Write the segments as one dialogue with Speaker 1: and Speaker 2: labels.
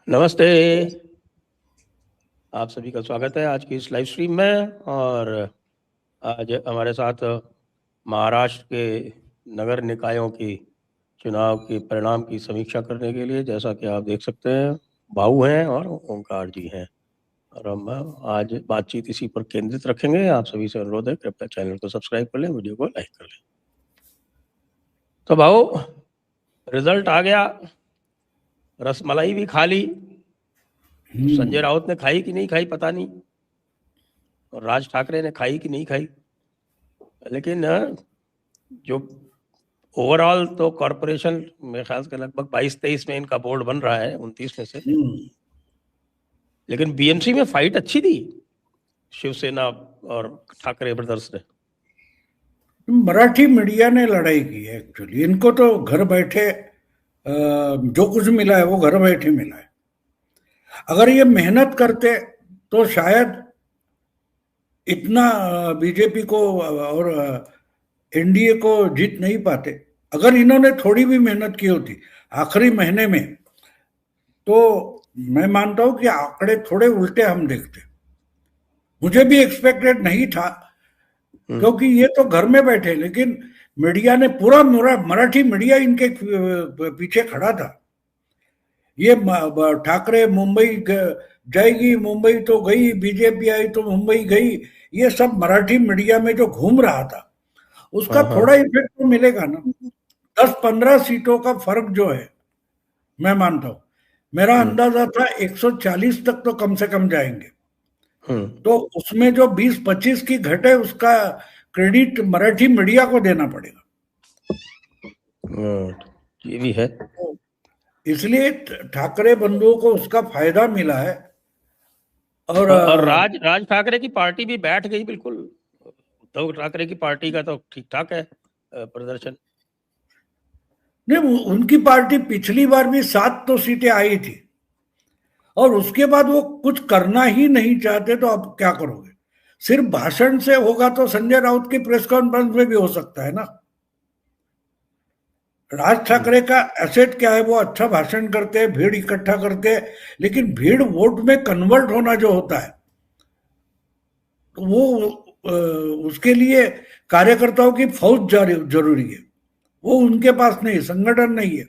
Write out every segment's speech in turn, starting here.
Speaker 1: नमस्ते। आप सभी का स्वागत है आज की इस लाइव स्ट्रीम में। और आज हमारे साथ महाराष्ट्र के नगर निकायों की चुनाव के परिणाम की समीक्षा करने के लिए, जैसा कि आप देख सकते हैं, भाऊ हैं और ओंकार जी हैं। और हम आज बातचीत इसी पर केंद्रित रखेंगे। आप सभी से अनुरोध है, कृपया चैनल को सब्सक्राइब कर लें, वीडियो को लाइक कर लें। तो भाऊ, रिजल्ट आ गया, रसमलाई भी खा ली। संजय राउत ने खाई कि नहीं खाई पता नहीं, और राज ठाकरे ने खाई कि नहीं खाई, लेकिन जो ओवरऑल तो कॉरपोरेशन मेरे ख्याल से लगभग 22-23 में इनका बोर्ड बन रहा है, 29 में से। लेकिन बीएमसी में फाइट अच्छी थी शिवसेना और ठाकरे ब्रदर्स ने।
Speaker 2: मराठी मीडिया ने लड़ाई की है एक्चुअली। इनको तो घर बैठे जो कुछ मिला है वो घर बैठे मिला है। अगर ये मेहनत करते तो शायद इतना बीजेपी को और एनडीए को जीत नहीं पाते। अगर इन्होंने थोड़ी भी मेहनत की होती आखिरी महीने में, तो मैं मानता हूं कि आंकड़े थोड़े उल्टे हम देखते। मुझे भी एक्सपेक्टेड नहीं था, क्योंकि ये तो घर में बैठे, लेकिन मीडिया ने पूरा मराठी मीडिया इनके पीछे खड़ा था। ये ठाकरे मुंबई जाएगी, मुंबई तो गई, बीजेपी आई तो मुंबई गई, ये सब मराठी मीडिया में जो घूम रहा था उसका थोड़ा इफेक्ट तो मिलेगा ना। 10-15 सीटों का फर्क जो है, मैं मानता हूं, मेरा अंदाजा था 140 तक तो कम से कम जाएंगे। तो उसमें जो 20-25 की घट है उसका क्रेडिट मराठी मीडिया को देना पड़ेगा।
Speaker 1: ये भी है।
Speaker 2: इसलिए ठाकरे बंधुओं को उसका फायदा मिला है। और
Speaker 1: राज ठाकरे की पार्टी भी बैठ गई बिल्कुल। उद्धव ठाकरे की पार्टी का तो ठीक ठाक है प्रदर्शन।
Speaker 2: नहीं, उनकी पार्टी पिछली बार भी 7 तो सीटें आई थी, और उसके बाद वो कुछ करना ही नहीं चाहते, तो अब क्या करोगे? सिर्फ भाषण से होगा तो संजय राउत की प्रेस कॉन्फ्रेंस में भी हो सकता है ना। राज ठाकरे का एसेट क्या है? वो अच्छा भाषण करते हैं, भीड़ इकट्ठा करते हैं, लेकिन भीड़ वोट में कन्वर्ट होना जो होता है, तो वो उसके लिए कार्यकर्ताओं की फौज जरूरी है। वो उनके पास नहीं, संगठन नहीं है।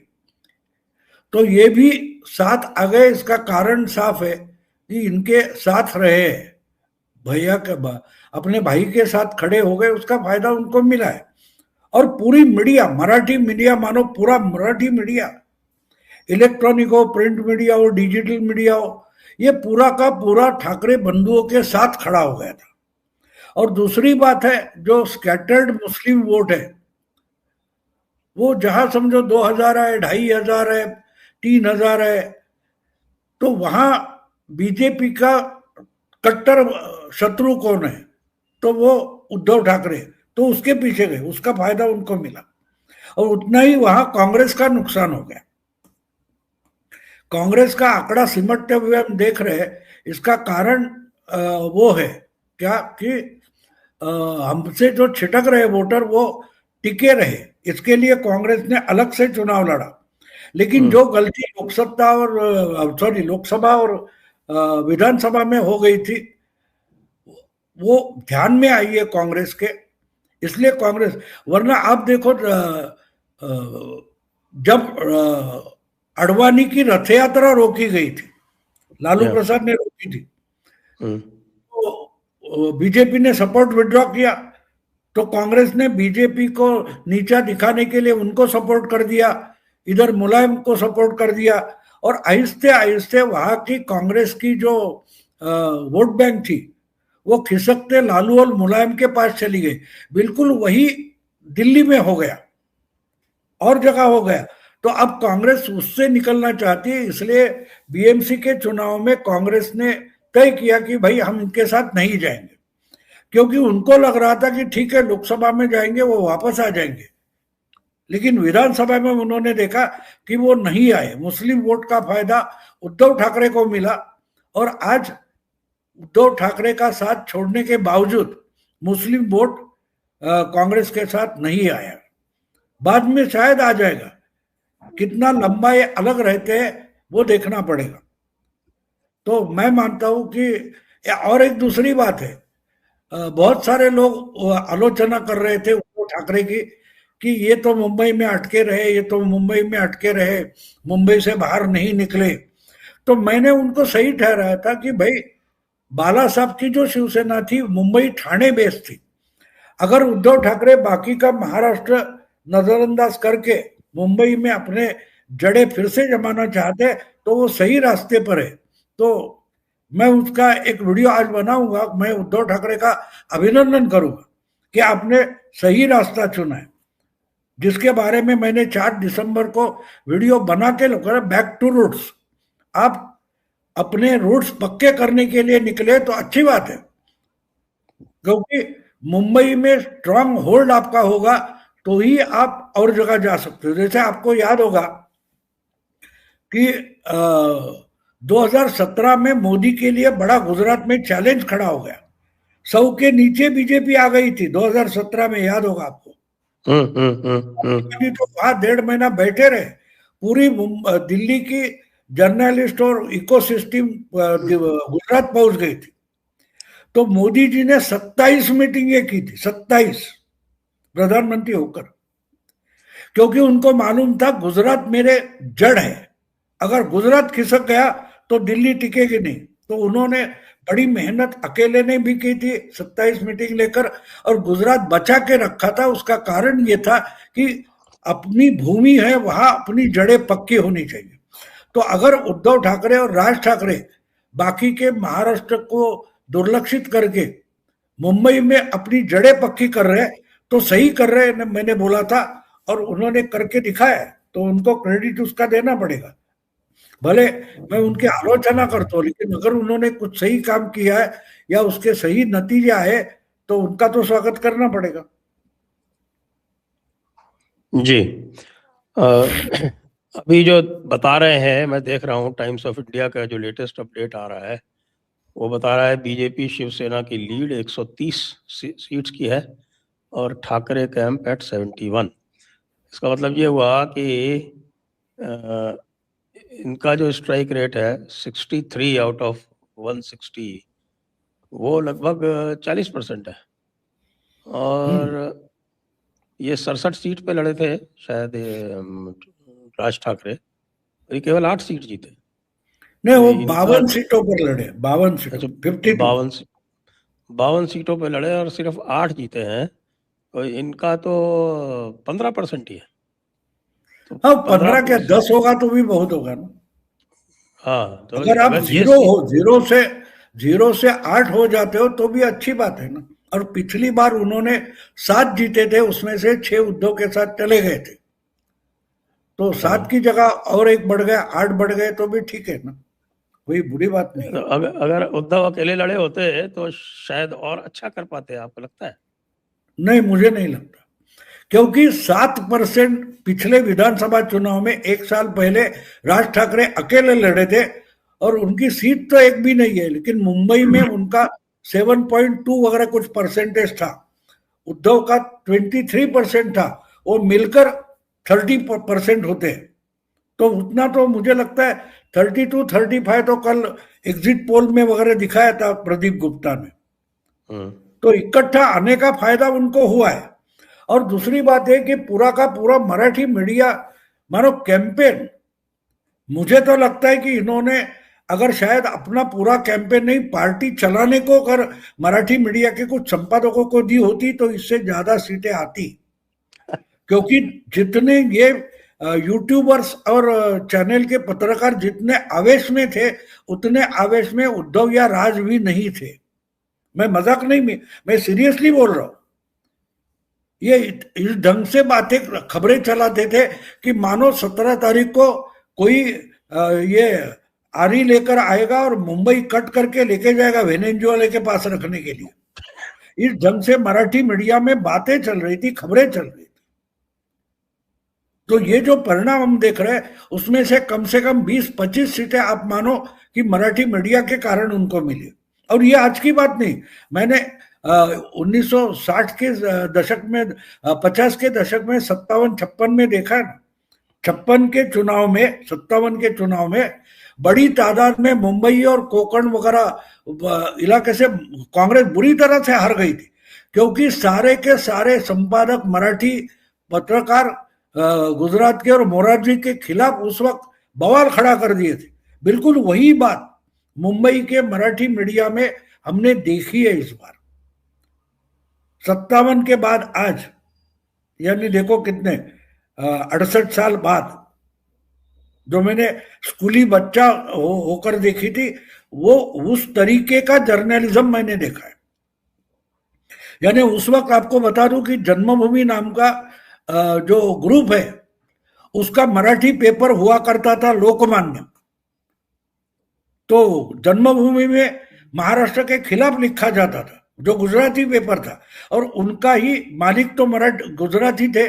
Speaker 2: तो ये भी साथ आ गए, इसका कारण साफ है कि इनके साथ रहे, भैया के अपने भाई के साथ खड़े हो गए, उसका फायदा उनको मिला है। और पूरी मीडिया, मराठी मीडिया मानो पूरा मराठी मीडिया, इलेक्ट्रॉनिक हो, प्रिंट मीडिया हो, डिजिटल मीडिया हो, ये पूरा का पूरा ठाकरे बंधुओं के साथ खड़ा हो गया था। और दूसरी बात है, जो स्कैटर्ड मुस्लिम वोट है, वो जहां समझो 2000 है, 2500 है, 3000 है, तो वहां बीजेपी का कट्टर शत्रु कौन है? तो वो उद्धव ठाकरे। तो उसके पीछे गए, उसका फायदा उनको मिला। और उतना ही वहां कांग्रेस का नुकसान हो गया। कांग्रेस का आंकड़ा सिमटते हुए हम देख रहे हैं। इसका कारण वो है क्या कि हमसे जो छिटक रहे वोटर वो टिके रहे, इसके लिए कांग्रेस ने अलग से चुनाव लड़ा। लेकिन जो गलती लोकसभा और विधानसभा में हो गई थी, वो ध्यान में आई है कांग्रेस के, इसलिए कांग्रेस। वरना आप देखो, जब अडवाणी की रथ यात्रा रोकी गई थी, लालू प्रसाद ने रोकी थी, तो बीजेपी ने सपोर्ट विड्रॉ किया। तो कांग्रेस ने बीजेपी को नीचा दिखाने के लिए उनको सपोर्ट कर दिया, इधर मुलायम को सपोर्ट कर दिया, और आहिस्ते आहिस्ते वहां की कांग्रेस की जो वोट बैंक थी वो खिसकते लालू और मुलायम के पास चली गई। बिल्कुल वही दिल्ली में हो गया और जगह हो गया। तो अब कांग्रेस उससे निकलना चाहती है, इसलिए बीएमसी के चुनाव में कांग्रेस ने तय किया कि भाई हम इनके साथ नहीं जाएंगे, क्योंकि उनको लग रहा था कि ठीक है लोकसभा में जाएंगे वो वापस आ जाएंगे। लेकिन विधानसभा में उन्होंने देखा कि वो नहीं आए। मुस्लिम वोट का फायदा उद्धव ठाकरे को मिला, और आज उद्धव ठाकरे का साथ छोड़ने के बावजूद मुस्लिम वोट कांग्रेस के साथ नहीं आया। बाद में शायद आ जाएगा, कितना लंबा ये अलग रहते हैं वो देखना पड़ेगा। तो मैं मानता हूं कि और एक दूसरी बात है, बहुत सारे लोग आलोचना कर रहे थे उद्धव ठाकरे की कि ये तो मुंबई में अटके रहे, ये तो मुंबई में अटके रहे, मुंबई से बाहर नहीं निकले। तो मैंने उनको सही ठहराया था कि भाई बाला साहब की जो शिवसेना थी मुंबई ठाणे बेस्ड थी। अगर उद्धव ठाकरे बाकी का महाराष्ट्र नजरअंदाज करके मुंबई में अपने जड़े फिर से जमाना चाहते तो वो सही रास्ते पर है। तो मैं उसका एक वीडियो आज बनाऊंगा, मैं उद्धव ठाकरे का अभिनंदन करूंगा कि आपने सही रास्ता चुना है, जिसके बारे में मैंने 4 दिसंबर को वीडियो बना के बैक टू रूट्स। आप अपने रूट्स पक्के करने के लिए निकले तो अच्छी बात है, क्योंकि मुंबई में स्ट्रांग होल्ड आपका होगा तो ही आप और जगह जा सकते हो। जैसे आपको याद होगा कि 2017 में मोदी के लिए बड़ा गुजरात में चैलेंज खड़ा हो गया, 100 के नीचे बीजेपी आ गई थी 2017 में, याद होगा आपको। तो वहां 1.5 महीना बैठे रहे, पूरी दिल्ली की जर्नलिस्ट और इकोसिस्टम गुजरात पहुंच गई थी। तो मोदी जी ने 27 मीटिंगें की थी, 27 प्रधानमंत्री होकर, क्योंकि उनको मालूम था गुजरात मेरे जड़ है, अगर गुजरात खिसक गया तो दिल्ली टिकेगी नहीं। तो उन्होंने बड़ी मेहनत अकेले ने भी की थी 27 मीटिंग लेकर, और गुजरात बचा के रखा था। उसका कारण ये था कि अपनी भूमि है वहां अपनी जड़ें पक्की होनी चाहिए। तो अगर उद्धव ठाकरे और राज ठाकरे बाकी के महाराष्ट्र को दुर्लक्षित करके मुंबई में अपनी जड़ें पक्की कर रहे तो सही कर रहे हैं, मैंने बोला था, और उन्होंने करके दिखाया, तो उनको क्रेडिट उसका देना पड़ेगा। भले मैं उनकी आलोचना करता हूँ, लेकिन अगर उन्होंने कुछ सही काम किया है या उसके सही नतीजे आए तो उनका तो स्वागत करना पड़ेगा।
Speaker 1: जी। अभी जो बता रहे हैं, मैं देख रहा हूँ टाइम्स ऑफ इंडिया का जो लेटेस्ट अपडेट आ रहा है, वो बता रहा है बीजेपी शिवसेना की लीड 130 सीट्स की है और ठाकरे कैंप एट 71। इसका मतलब ये हुआ कि इनका जो स्ट्राइक रेट है 63 आउट ऑफ 160, वो लगभग 40% है। और ये 67 सीट पे लड़े थे शायद राज ठाकरे, और ये केवल 8 सीट जीते।
Speaker 2: नहीं, वो
Speaker 1: इनका
Speaker 2: 52 सीटों पर लड़े, 52 सीटों,
Speaker 1: अच्छा
Speaker 2: 52
Speaker 1: 52 सीटों पे लड़े और सिर्फ 8 जीते हैं। तो इनका तो 15% ही है। तो
Speaker 2: हाँ, 15 क्या 10 होगा तो भी बहुत होगा ना।
Speaker 1: हाँ, तो
Speaker 2: अगर आप जीरो से 8 हो जाते हो तो भी अच्छी बात है ना। और पिछली बार उन्होंने 7 जीते थे, उसमें से 6 उद्धव के साथ चले गए थे, तो 7 की जगह और एक बढ़ गया, 8 बढ़ गए तो भी ठीक है ना, कोई बुरी बात नहीं।
Speaker 1: तो अगर उद्धव अकेले लड़े होते तो शायद और अच्छा कर पाते, आपको लगता है?
Speaker 2: नहीं, मुझे नहीं लगता, क्योंकि 7% पिछले विधानसभा चुनाव में 1 साल पहले राज ठाकरे अकेले लड़े थे और उनकी सीट तो एक भी नहीं है, लेकिन मुंबई में उनका 7.2 वगैरह कुछ परसेंटेज था, उद्धव का 23% था, वो मिलकर 30% होते हैं। तो उतना तो मुझे लगता है 32-35 तो कल एग्जिट पोल में वगैरह दिखाया था प्रदीप गुप्ता ने। तो इकट्ठा आने का फायदा उनको हुआ है। और दूसरी बात है कि पूरा का पूरा मराठी मीडिया मानो कैंपेन, मुझे तो लगता है कि इन्होंने अगर शायद अपना पूरा कैंपेन नहीं, पार्टी चलाने को अगर मराठी मीडिया के कुछ संपादकों को दी होती तो इससे ज्यादा सीटें आती, क्योंकि जितने ये यूट्यूबर्स और चैनल के पत्रकार जितने आवेश में थे, उतने आवेश में उद्धव या राज भी नहीं थे। मैं मजाक नहीं, मैं सीरियसली बोल रहा हूं। ये इस ढंग से बातें खबरें चलाते थे कि मानो 17 तारीख को कोई ये आरी लेकर आएगा और मुंबई कट करके लेके जाएगा वेनेजुएला के पास रखने के लिए। इस ढंग से मराठी मीडिया में बातें चल रही थी, खबरें चल रही थी। तो ये जो परिणाम हम देख रहे हैं उसमें से कम 20-25 सीटें आप मानो कि मराठी मीडिया के कारण उनको मिली। और ये आज की बात नहीं, मैंने 1960 के दशक में, 50 के दशक में, 57-56 में देखा ना, 56 के चुनाव में, 57 के चुनाव में बड़ी तादाद में मुंबई और कोंकण वगैरह इलाके से कांग्रेस बुरी तरह से हार गई थी, क्योंकि सारे के सारे संपादक मराठी पत्रकार गुजरात के और मोरारजी के खिलाफ उस वक्त बवाल खड़ा कर दिए थे। बिल्कुल वही बात मुंबई के मराठी मीडिया में हमने देखी है इस बार। 57 के बाद आज, यानी देखो कितने 68 साल बाद, जो मैंने स्कूली बच्चा होकर देखी थी, वो उस तरीके का जर्नलिज्म मैंने देखा है। यानी उस वक्त आपको बता दूं कि जन्मभूमि नाम का जो ग्रुप है, उसका मराठी पेपर हुआ करता था लोकमान्य। तो जन्मभूमि में महाराष्ट्र के खिलाफ लिखा जाता था, जो गुजराती पेपर था, और उनका ही मालिक तो गुजराती थे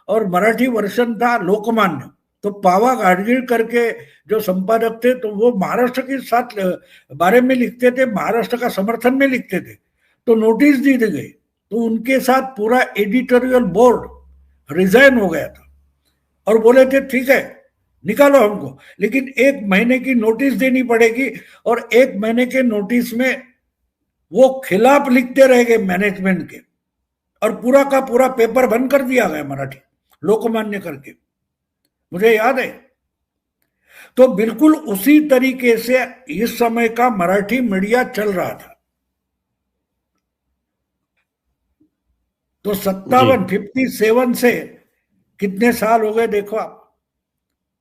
Speaker 2: और मराठी वर्षन था लोकमान्य। तो पावा गाडगीळ करके जो संपादक थे, तो वो महाराष्ट्र के साथ बारे में लिखते थे, महाराष्ट्र का समर्थन में लिखते थे। तो नोटिस दी गई, तो उनके साथ पूरा एडिटोरियल बोर्ड रिजाइन हो गया था और बोले थे ठीक है निकालो हमको, लेकिन 1 महीने की नोटिस देनी पड़ेगी। और 1 महीने के नोटिस में वो खिलाफ लिखते रह गए मैनेजमेंट के, और पूरा का पूरा पेपर बंद कर दिया गया मराठी लोकमान्य करके, मुझे याद है। तो बिल्कुल उसी तरीके से इस समय का मराठी मीडिया चल रहा था। तो 57 से कितने साल हो गए देखो आप,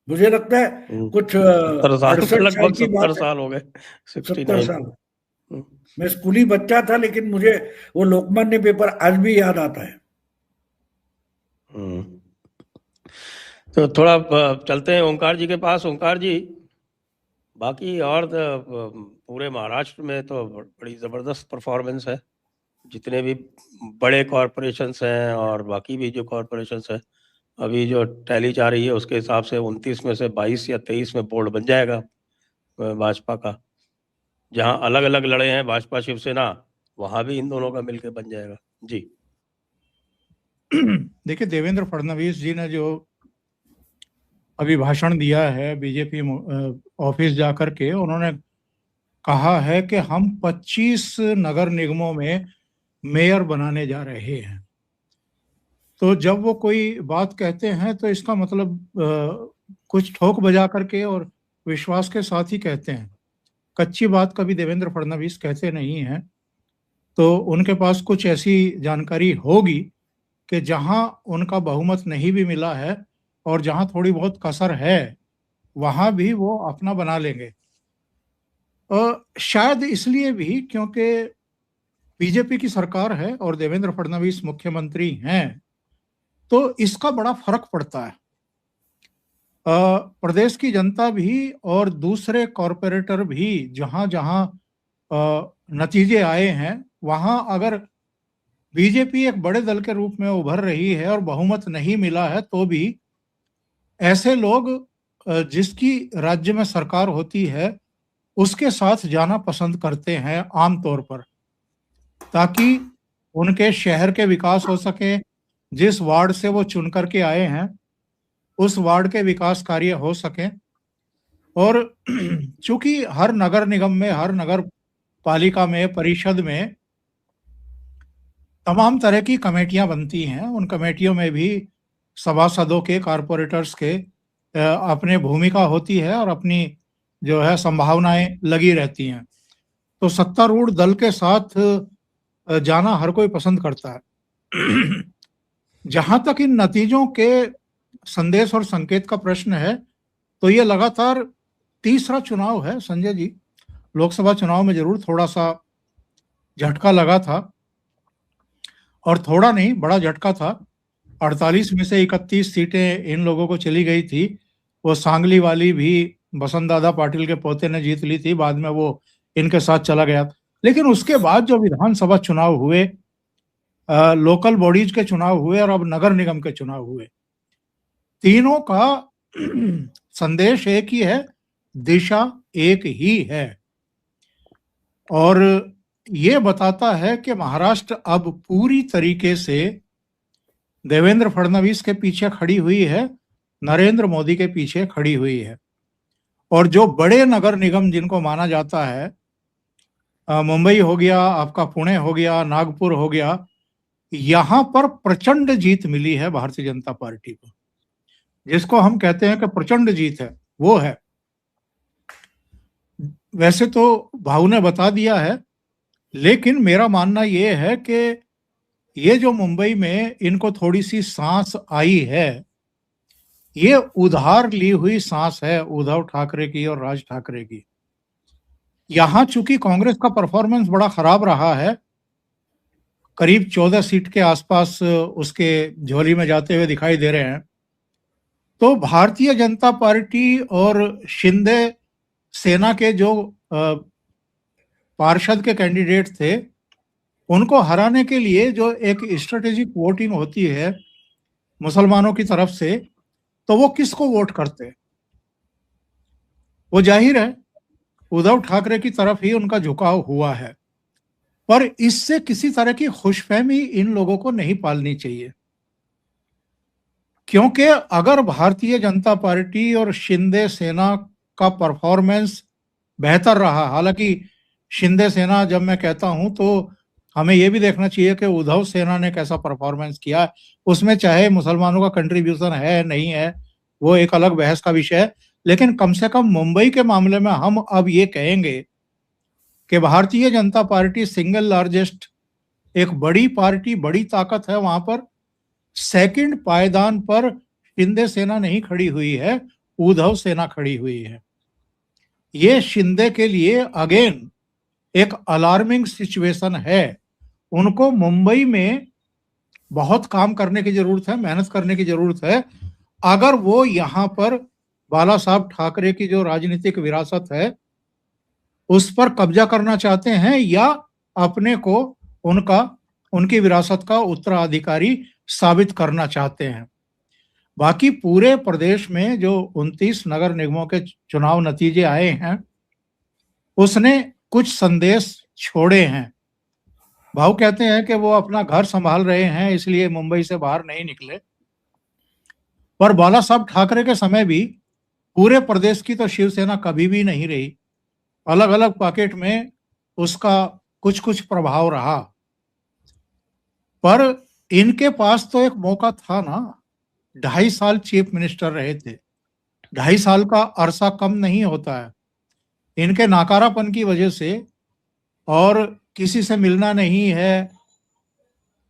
Speaker 2: मुझे लगता है कुछ 68
Speaker 1: लगभग
Speaker 2: की
Speaker 1: 70
Speaker 2: बात
Speaker 1: साल हो गए,
Speaker 2: 70 साल। मैं स्कूली बच्चा था, लेकिन मुझे वो लोकमान्य पेपर आज भी याद आता है।
Speaker 1: तो थोड़ा चलते हैं ओंकार जी के पास। ओंकार जी, बाकी और पूरे महाराष्ट्र में तो बड़ी जबरदस्त परफॉर्मेंस है, जितने भी बड़े कॉरपोरेशंस हैं और बाकी भी जो कॉरपोरेशंस हैं, अभी जो टैली जा रही है उसके हिसाब से 29 में से 22 या 23 में बोर्ड बन जाएगा भाजपा का। जहां अलग अलग लड़े हैं भाजपा शिवसेना, वहां भी इन दोनों का मिलकर बन जाएगा। जी
Speaker 3: देखिए, देवेंद्र फडणवीस जी ने जो अभी भाषण दिया है बीजेपी ऑफिस जाकर के, उन्होंने कहा है कि हम 25 नगर निगमों में मेयर बनाने जा रहे हैं। तो जब वो कोई बात कहते हैं तो इसका मतलब कुछ ठोक बजा करके और विश्वास के साथ ही कहते हैं। कच्ची बात कभी देवेंद्र फडणवीस कहते नहीं हैं। तो उनके पास कुछ ऐसी जानकारी होगी कि जहां उनका बहुमत नहीं भी मिला है और जहां थोड़ी बहुत कसर है, वहां भी वो अपना बना लेंगे। शायद इसलिए भी क्योंकि बीजेपी की सरकार है और देवेंद्र फडणवीस मुख्यमंत्री हैं, तो इसका बड़ा फर्क पड़ता है। प्रदेश की जनता भी और दूसरे कॉरपोरेटर भी जहां जहां नतीजे आए हैं, वहां अगर बीजेपी एक बड़े दल के रूप में उभर रही है और बहुमत नहीं मिला है, तो भी ऐसे लोग जिसकी राज्य में सरकार होती है उसके साथ जाना पसंद करते हैं आमतौर पर, ताकि उनके शहर के विकास हो सके। जिस वार्ड से वो चुन करके आए हैं उस वार्ड के विकास कार्य हो सके। और चूंकि हर नगर निगम में, हर नगर पालिका में, परिषद में तमाम तरह की कमेटियां बनती हैं, उन कमेटियों में भी सभासदों के, कारपोरेटर्स के अपने भूमिका होती है और अपनी जो है संभावनाएं लगी रहती हैं। तो सत्तारूढ़ दल के साथ जाना हर कोई पसंद करता है। जहां तक इन नतीजों के संदेश और संकेत का प्रश्न है, तो ये लगातार तीसरा चुनाव है संजय जी। लोकसभा चुनाव में जरूर थोड़ा सा झटका लगा था, और थोड़ा नहीं, बड़ा झटका था। 48 में से 31 सीटें इन लोगों को चली गई थी। वो सांगली वाली भी बसंत दादा पाटिल के पोते ने जीत ली थी, बाद में वो इनके साथ चला गया। लेकिन उसके बाद जो विधानसभा चुनाव हुए, लोकल बॉडीज के चुनाव हुए और अब नगर निगम के चुनाव हुए, तीनों का संदेश एक ही है, दिशा एक ही है। और ये बताता है कि महाराष्ट्र अब पूरी तरीके से देवेंद्र फडणवीस के पीछे खड़ी हुई है। नरेंद्र मोदी के पीछे खड़ी हुई है। और जो बड़े नगर निगम जिनको माना जाता है, मुंबई हो गया, आपका पुणे हो गया, नागपुर हो गया, यहां पर प्रचंड जीत मिली है भारतीय जनता पार्टी को। जिसको हम कहते हैं कि प्रचंड जीत है, वो है। वैसे तो भाऊ ने बता दिया है, लेकिन मेरा मानना ये है कि ये जो मुंबई में इनको थोड़ी सी सांस आई है, ये उधार ली हुई सांस है उद्धव ठाकरे की और राज ठाकरे की। यहां चूंकि कांग्रेस का परफॉर्मेंस बड़ा खराब रहा है, करीब 14 सीट के आसपास उसके झोली में जाते हुए दिखाई दे रहे हैं, तो भारतीय जनता पार्टी और शिंदे सेना के जो पार्षद के कैंडिडेट थे, उनको हराने के लिए जो एक स्ट्रेटेजिक वोटिंग होती है मुसलमानों की तरफ से, तो वो किसको वोट करते? वो जाहिर है उद्धव ठाकरे की तरफ ही उनका झुकाव हुआ है। पर इससे किसी तरह की खुशफहमी इन लोगों को नहीं पालनी चाहिए, क्योंकि अगर भारतीय जनता पार्टी और शिंदे सेना का परफॉर्मेंस बेहतर रहा, हालांकि शिंदे सेना जब मैं कहता हूं तो हमें यह भी देखना चाहिए कि उद्धव सेना ने कैसा परफॉर्मेंस किया, उसमें चाहे मुसलमानों का कंट्रीब्यूशन है नहीं है, वो एक अलग बहस का विषय है। लेकिन कम से कम मुंबई के मामले में हम अब ये कहेंगे कि Bharatiya Janata party single largest, एक बड़ी पार्टी, बड़ी ताकत है वहां पर। सेकंड पायदान पर शिंदे सेना नहीं खड़ी हुई है, उद्धव सेना खड़ी हुई है। ये शिंदे के लिए अगेन एक अलार्मिंग सिचुएशन है। उनको मुंबई में बहुत काम करने की जरूरत है, मेहनत करने की जरूरत है, अगर वो यहां पर बाला साहब ठाकरे की जो राजनीतिक विरासत है उस पर कब्जा करना चाहते हैं, या अपने को उनकी विरासत का उत्तराधिकारी साबित करना चाहते हैं। बाकी पूरे प्रदेश में जो 29 नगर निगमों के चुनाव नतीजे आए हैं, उसने कुछ संदेश छोड़े हैं। भाऊ कहते हैं कि वो अपना घर संभाल रहे हैं, इसलिए मुंबई से बाहर नहीं निकले। पर बाला साहब ठाकरे के समय भी पूरे प्रदेश की तो शिवसेना कभी भी नहीं रही, अलग अलग पॉकेट में उसका कुछ कुछ प्रभाव रहा। पर इनके पास तो एक मौका था ना, 2.5 साल चीफ मिनिस्टर रहे थे। 2.5 साल का अरसा कम नहीं होता है। इनके नाकारापन की वजह से, और किसी से मिलना नहीं है,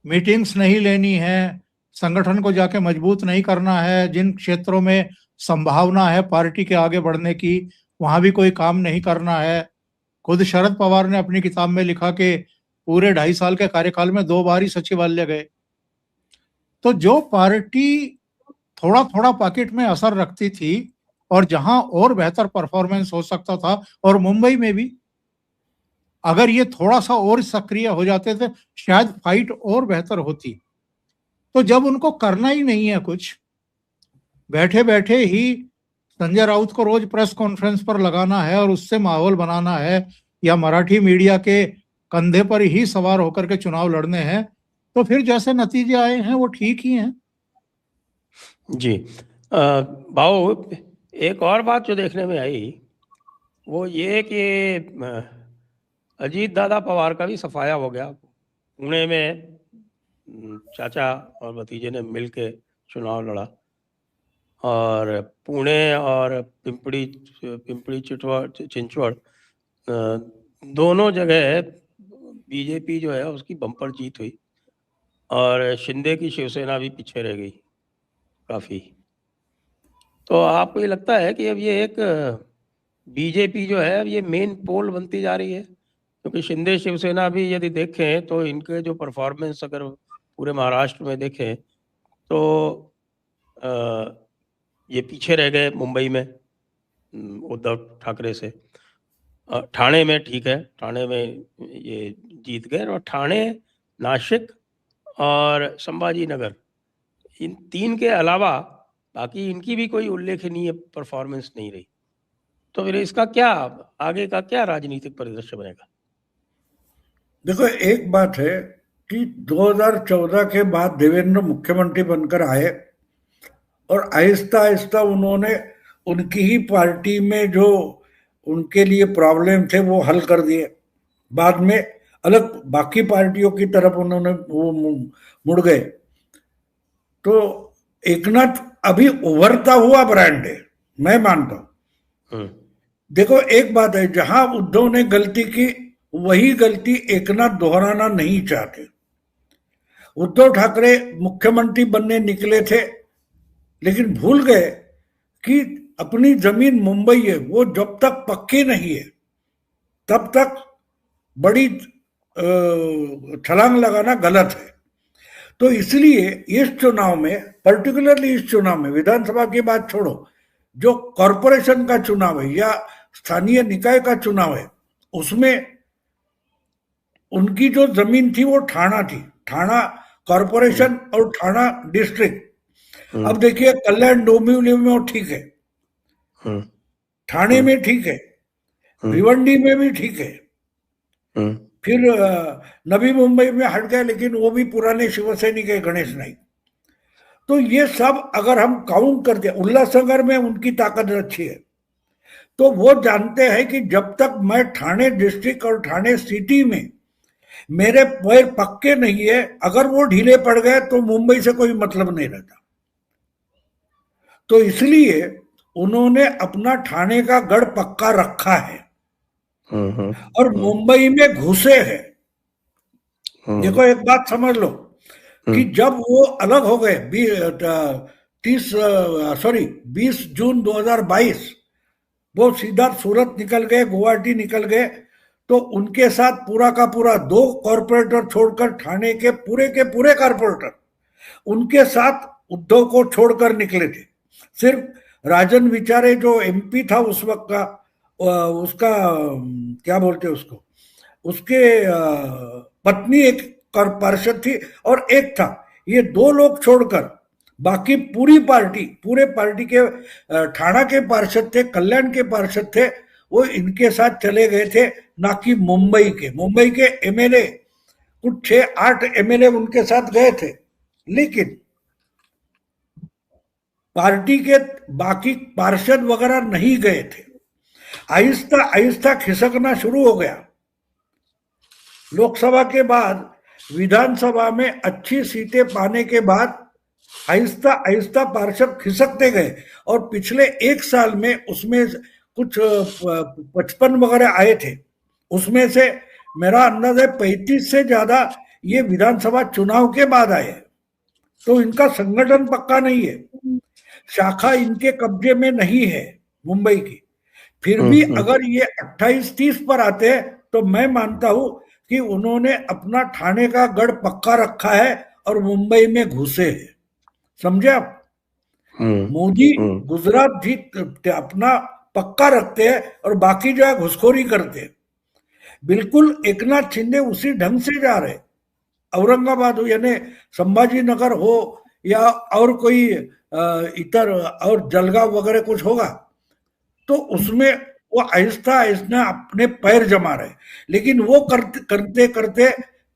Speaker 3: मीटिंग्स नहीं लेनी है, संगठन को जाके मजबूत नहीं करना है, जिन क्षेत्रों में संभावना है पार्टी के आगे बढ़ने की वहां भी कोई काम नहीं करना है। खुद शरद पवार ने अपनी किताब में लिखा कि पूरे 2.5 साल के कार्यकाल में 2 बार ही सचिवालय गए। तो जो पार्टी थोड़ा थोड़ा पॉकेट में असर रखती थी और जहां और बेहतर परफॉर्मेंस हो सकता था, और मुंबई में भी अगर ये थोड़ा सा और सक्रिय हो जाते थे शायद फाइट और बेहतर होती। तो जब उनको करना ही नहीं है कुछ, बैठे बैठे ही संजय राउत को रोज प्रेस कॉन्फ्रेंस पर लगाना है और उससे माहौल बनाना है, या मराठी मीडिया के कंधे पर ही सवार होकर के चुनाव लड़ने हैं, तो फिर जैसे नतीजे आए हैं वो ठीक ही हैं।
Speaker 1: जी भाऊ, एक और बात जो देखने में आई वो ये कि अजीत दादा पवार का भी सफाया हो गया। पुणे में चाचा और भतीजे ने मिलके चुनाव लड़ा, और पुणे और पिंपरी चिंचवड़ दोनों जगह बीजेपी जो है उसकी बम्पर जीत हुई, और शिंदे की शिवसेना भी पीछे रह गई काफ़ी। तो आपको ये लगता है कि अब ये एक बीजेपी जो है अब ये मेन पोल बनती जा रही है? क्योंकि शिंदे शिवसेना भी यदि देखें तो इनके जो परफॉर्मेंस अगर पूरे महाराष्ट्र में देखें तो ये पीछे रह गए मुंबई में उद्धव ठाकरे से। ठाणे में ठीक है, ठाणे में ये जीत गए, और ठाणे, नासिक और संभाजी नगर, इन 3 के अलावा बाकी इनकी भी कोई उल्लेखनीय परफॉर्मेंस नहीं रही। तो फिर इसका क्या आगे का क्या राजनीतिक परिदृश्य बनेगा?
Speaker 2: देखो, एक बात है कि 2014 के बाद देवेंद्र मुख्यमंत्री बनकर आए और आहिस्ता आहिस्ता उन्होंने उनकी ही पार्टी में जो उनके लिए प्रॉब्लम थे वो हल कर दिए। बाद में अलग बाकी पार्टियों की तरफ उन्होंने वो मुड़ गए। तो एकनाथ अभी उभरता हुआ ब्रांड है, मैं मानता हूं। देखो एक बात है, जहां उद्धव ने गलती की वही गलती एकनाथ दोहराना नहीं चाहते। उद्धव ठाकरे मुख्यमंत्री बनने निकले थे, लेकिन भूल गए कि अपनी जमीन मुंबई है, वो जब तक पक्की नहीं है तब तक बड़ी छलांग लगाना गलत है। तो इसलिए इस चुनाव में, पर्टिकुलरली इस चुनाव में, विधानसभा की बात छोड़ो, जो कॉरपोरेशन का चुनाव है या स्थानीय निकाय का चुनाव है, उसमें उनकी जो जमीन थी वो ठाणा थी, ठाणा कॉरपोरेशन और ठाणा डिस्ट्रिक्ट। अब देखिए कल्याण डोंबिवली में वो ठीक है, ठाणे में ठीक है, भिवंडी में भी ठीक है, फिर नवी मुंबई में हट गए, लेकिन वो भी पुराने शिवसैनिक है, गणेश नाइक। तो ये सब अगर हम काउंट करते, उल्लासनगर में उनकी ताकत अच्छी है, तो वो जानते हैं कि जब तक मैं ठाणे डिस्ट्रिक्ट और ठाणे सिटी में मेरे पैर पक्के नहीं है, अगर वो ढीले पड़ गए तो मुंबई से कोई मतलब नहीं रहता। तो इसलिए उन्होंने अपना ठाणे का गढ़ पक्का रखा है और मुंबई में घुसे हैं। देखो एक बात समझ लो कि जब वो अलग हो गए 20 जून 2022, वो सीधा सूरत निकल गए, गुवाहाटी निकल गए, तो उनके साथ पूरा का पूरा 2 कॉर्पोरेटर छोड़कर ठाणे के पूरे कॉर्पोरेटर उनके साथ उद्धव को छोड़कर निकले थे। सिर्फ राजन विचारे जो एमपी था उस वक्त का, उसका क्या बोलते उसको, उसके पत्नी एक पार्षद थी और एक था, ये 2 लोग छोड़कर बाकी पूरे पार्टी के ठाणा के पार्षद थे, कल्याण के पार्षद थे, वो इनके साथ चले गए थे, ना कि मुंबई के एमएलए कुछ 6-8 एमएलए उनके साथ गए थे, लेकिन पार्टी के बाकी पार्षद वगैरह नहीं गए थे। आहिस्ता आहिस्ता खिसकना शुरू हो गया। लोकसभा के बाद विधानसभा में अच्छी सीटें पाने के बाद आहिस्ता आहिस्ता पार्षद खिसकते गए और पिछले 1 साल में उसमें कुछ 55 वगैरह आए थे, उसमें से मेरा अंदाज है 35 से ज्यादा ये विधानसभा चुनाव के बाद आए। तो इनका संगठन पक्का नहीं है, शाखा इनके कब्जे में नहीं है मुंबई की। फिर भी अगर ये 28-30 पर आते हैं तो मैं मानता हूं कि उन्होंने अपना ठाणे का गढ़ पक्का रखा है और मुंबई में घुसे हैं। समझे आप? मोदी गुजरात जीत अपना पक्का रखते हैं और बाकी जो है घुसखोरी करते हैं। बिल्कुल एकनाथ शिंदे उसी ढंग से जा रहे। औरंगाबाद हो यानी संभाजी नगर हो या और कोई इतर और जलगांव वगैरह कुछ होगा, तो उसमें वो आहिस्ता आहिस्ता अपने पैर जमा रहे, लेकिन वो करते करते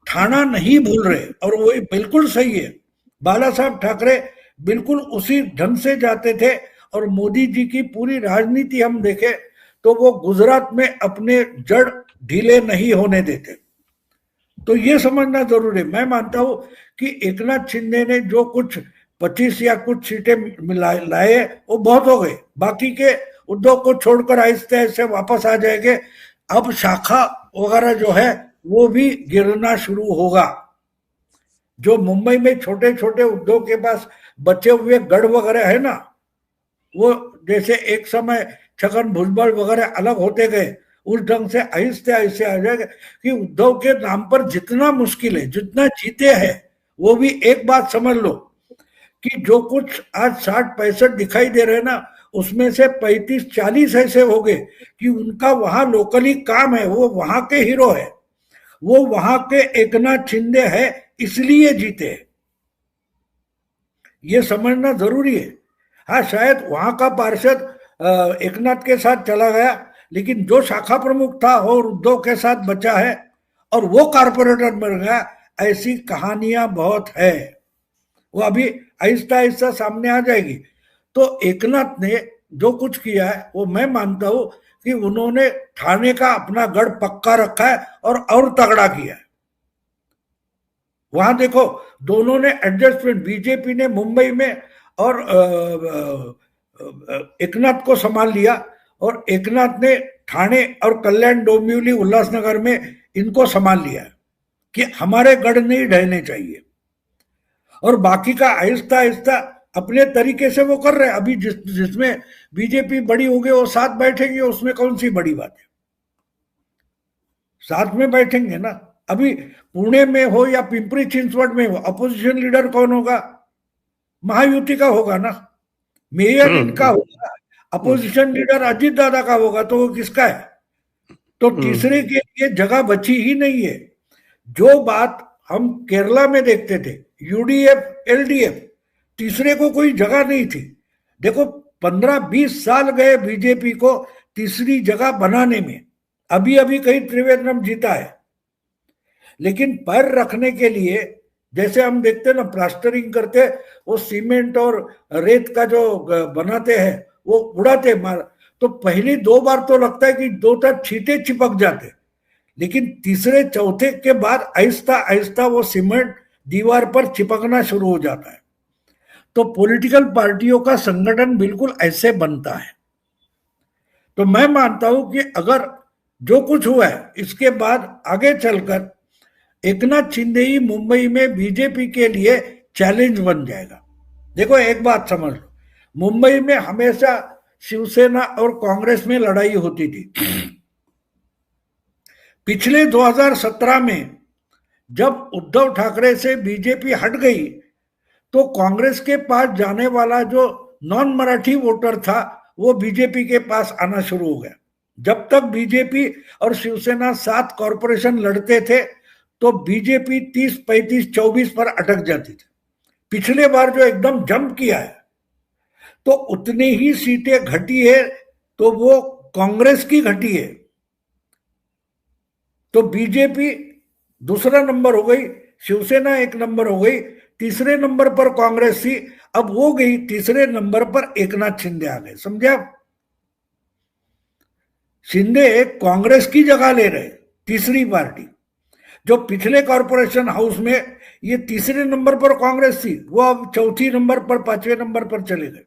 Speaker 2: ठाणा नहीं भूल रहे। और वो बिल्कुल सही है, बाला साहब ठाकरे बिल्कुल उसी ढंग से जाते थे। और मोदी जी की पूरी राजनीति हम देखें तो वो गुजरात में अपने जड़ ढीले नहीं होने देते। तो ये समझना जरूरी है। मैं मानता हूं कि एकनाथ शिंदे ने जो कुछ 25 या कुछ सीटें लाए वो बहुत हो गए, बाकी के उद्धव को छोड़कर आहिस्ते आहिस्ते वापस आ जाएंगे। अब शाखा वगैरह जो है वो भी गिरना शुरू होगा। जो मुंबई में छोटे छोटे उद्धव के पास बचे हुए गढ़ वगैरह है ना, वो जैसे एक समय छगन भुजबल वगैरह अलग होते गए, उस ढंग से आहिस्ते आहिस्ते आ जाएगा कि उद्धव के नाम पर जितना मुश्किल है, जितना जीते हैं, वो भी एक बात समझ लो कि जो कुछ आज 60-65 दिखाई दे रहे ना, उसमें से 35-40 ऐसे हो गए कि उनका वहां लोकली काम है, वो वहां के हीरो है, वो वहां के एकनाथ शिंदे है, इसलिए जीते। ये समझना जरूरी है। हाँ, शायद वहां का पार्षद एकनाथ के साथ चला गया, लेकिन जो शाखा प्रमुख था और उद्धव के साथ बचा है और वो कारपोरेटर बन गया, ऐसी कहानियां बहुत है। वो अभी आहिस्ता आहिस्ता सामने आ जाएगी। तो एकनाथ ने जो कुछ किया है वो मैं मानता हूं कि उन्होंने ठाणे का अपना गढ़ पक्का रखा है और तगड़ा किया है। वहां देखो दोनों ने एडजस्टमेंट, बीजेपी ने मुंबई में और एकनाथ को संभाल लिया, और एकनाथ ने ठाणे और कल्याण, डोंबिवली, उल्लासनगर में इनको संभाल लिया कि हमारे गढ़ नहीं ढहने चाहिए, और बाकी का आहिस्ता आहिस्ता अपने तरीके से वो कर रहे हैं। अभी जिसमें बीजेपी बड़ी हो गई वो साथ बैठेगी, उसमें कौन सी बड़ी बात है, साथ में बैठेंगे ना। अभी पुणे में हो या पिंपरी चिंचवड में हो, अपोजिशन लीडर कौन होगा? महायुति का होगा ना, मेयर इनका होगा, अपोजिशन लीडर अजीत दादा का होगा, तो वो किसका है? तो तीसरे के लिए जगह बची ही नहीं है। जो बात हम केरला में देखते थे, यूडीएफ एलडीएफ, तीसरे को कोई जगह नहीं थी। देखो 15-20 साल गए बीजेपी को तीसरी जगह बनाने में। अभी अभी कहीं त्रिवेंद्रम जीता है, लेकिन पैर रखने के लिए, जैसे हम देखते ना प्लास्टरिंग करते, वो सीमेंट और रेत का जो बनाते हैं वो उड़ाते मार, तो पहली 2 बार तो लगता है कि 2 छींटे चिपक जाते, लेकिन तीसरे चौथे के बाद आहिस्ता आहिस्ता वो सीमेंट दीवार पर चिपकना शुरू हो जाता है। तो पॉलिटिकल पार्टियों का संगठन बिल्कुल ऐसे बनता है। तो मैं मानता हूं कि अगर जो कुछ हुआ है इसके बाद आगे चलकर एकनाथ शिंदे ही मुंबई में बीजेपी के लिए चैलेंज बन जाएगा। देखो एक बात समझ लो, मुंबई में हमेशा शिवसेना और कांग्रेस में लड़ाई होती थी। पिछले 2017 में जब उद्धव ठाकरे से बीजेपी हट गई, तो कांग्रेस के पास जाने वाला जो नॉन मराठी वोटर था वो बीजेपी के पास आना शुरू हो गया। जब तक बीजेपी और शिवसेना 7 कॉरपोरेशन लड़ते थे तो बीजेपी 30, 35, 24 पर अटक जाती थी। पिछले बार जो एकदम जंप किया है, तो उतनी ही सीटें घटी है, तो वो कांग्रेस की घटी है। तो बीजेपी दूसरा नंबर हो गई, शिवसेना 1 नंबर हो गई, तीसरे नंबर पर कांग्रेस थी, अब वो गई तीसरे नंबर पर एकनाथ शिंदे आ गए। समझे आप? शिंदे कांग्रेस की जगह ले रहे, तीसरी पार्टी। जो पिछले कॉरपोरेशन हाउस में ये तीसरे नंबर पर कांग्रेस थी, वो अब चौथी नंबर पर, 5वें नंबर पर चले गए।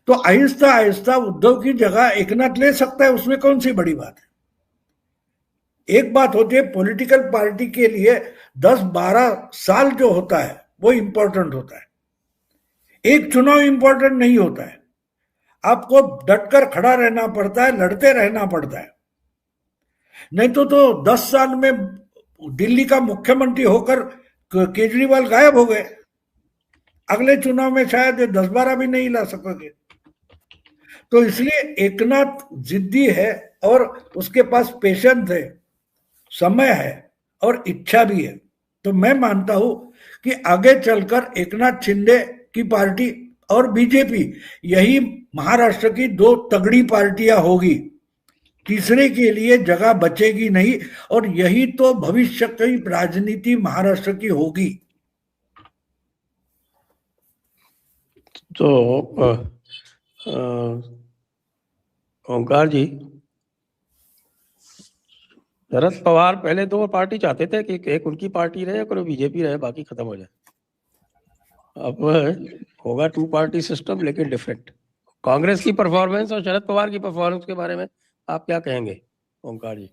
Speaker 2: तो आहिस्ता आहिस्ता उद्धव की जगह एकनाथ ले सकता है, उसमें कौन सी बड़ी बात है। एक बात होती है पॉलिटिकल पार्टी के लिए 10-12 साल जो होता है वो इंपॉर्टेंट होता है, एक चुनाव इंपॉर्टेंट नहीं होता है। आपको डटकर खड़ा रहना पड़ता है, लड़ते रहना पड़ता है, नहीं तो 10 साल में दिल्ली का मुख्यमंत्री होकर केजरीवाल गायब हो गए, अगले चुनाव में शायद 10-12 भी नहीं ला सकोगे। तो इसलिए एकनाथ जिद्दी है और उसके पास पेशेंस है, समय है और इच्छा भी है। तो मैं मानता हूं कि आगे चलकर एकनाथ शिंदे की पार्टी और बीजेपी, यही महाराष्ट्र की 2 तगड़ी पार्टियां होगी, तीसरे के लिए जगह बचेगी नहीं, और यही तो भविष्य की राजनीति महाराष्ट्र की होगी।
Speaker 1: तो ओंकार जी, शरद पवार पहले 2 पार्टी चाहते थे कि एक उनकी पार्टी रहे, कोई बीजेपी रहे, बाकी खत्म हो जाए। अब होगा 2 पार्टी सिस्टम, लेकिन डिफरेंट। कांग्रेस की परफॉर्मेंस और शरद पवार की परफॉर्मेंस के बारे में आप क्या कहेंगे ओंकार जी?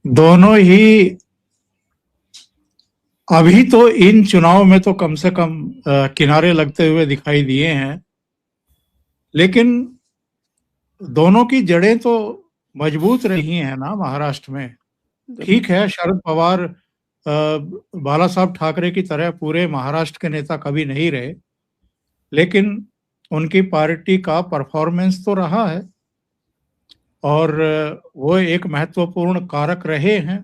Speaker 3: दोनों ही अभी तो इन चुनाव में तो कम से कम किनारे लगते हुए दिखाई दिए हैं, लेकिन दोनों की जड़ें तो मजबूत रही हैं ना महाराष्ट्र में। ठीक है, शरद पवार बाला साहब ठाकरे की तरह पूरे महाराष्ट्र के नेता कभी नहीं रहे, लेकिन उनकी पार्टी का परफॉर्मेंस तो रहा है और वो एक महत्वपूर्ण कारक रहे हैं।